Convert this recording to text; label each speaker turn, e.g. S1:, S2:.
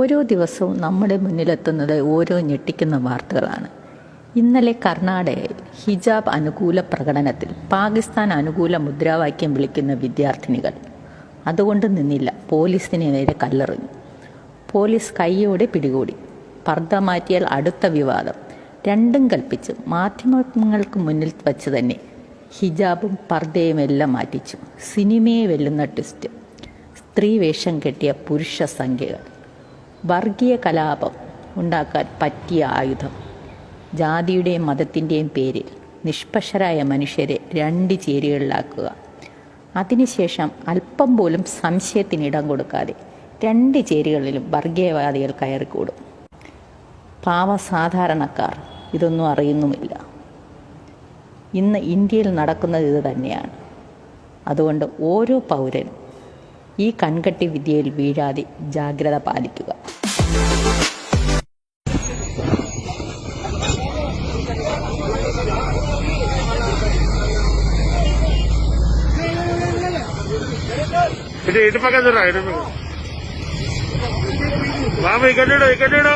S1: ഓരോ ദിവസവും നമ്മുടെ മുന്നിലെത്തുന്നത് ഓരോ ഞെട്ടിക്കുന്ന വാർത്തകളാണ്. ഇന്നലെ കർണാടകയിൽ ഹിജാബ് അനുകൂല പ്രകടനത്തിൽ പാകിസ്ഥാൻ അനുകൂല മുദ്രാവാക്യം വിളിക്കുന്ന വിദ്യാർത്ഥിനികൾ. അതുകൊണ്ട് നിന്നില്ല, പോലീസിന് നേരെ കല്ലെറിഞ്ഞു. പോലീസ് കൈയോടെ പിടികൂടി. പർദ്ദ മാറ്റിയാൽ അടുത്ത വിവാദം. രണ്ടും കൽപ്പിച്ച് മാധ്യമങ്ങൾക്ക് മുന്നിൽ വച്ച് തന്നെ ഹിജാബും പർദ്ദയും എല്ലാം മാറ്റിച്ചു. സിനിമയെ വെല്ലുന്ന ട്വിസ്റ്റ്. സ്ത്രീ വേഷം കെട്ടിയ പുരുഷ സംഖ്യകൾ. വർഗീയ കലാപം ഉണ്ടാക്കാൻ പറ്റിയ ആയുധം. ജാതിയുടെയും മതത്തിൻ്റെയും പേരിൽ നിഷ്പക്ഷരായ മനുഷ്യരെ രണ്ട് ചേരികളിലാക്കുക. അതിനുശേഷം അല്പം പോലും സംശയത്തിനിടം കൊടുക്കാതെ രണ്ട് ചേരികളിലും വർഗീയവാദികൾ കയറിക്കൂടും. പാവ സാധാരണക്കാർ ഇതൊന്നും അറിയുന്നുമില്ല. ഇന്ന് ഇന്ത്യയിൽ നടക്കുന്നത് ഇത് തന്നെയാണ്. അതുകൊണ്ട് ഓരോ പൗരനും ഈ കൺകെട്ടി വിദ്യയിൽ വീഴാതെ ജാഗ്രത പാലിക്കുക.
S2: ఇక్కడ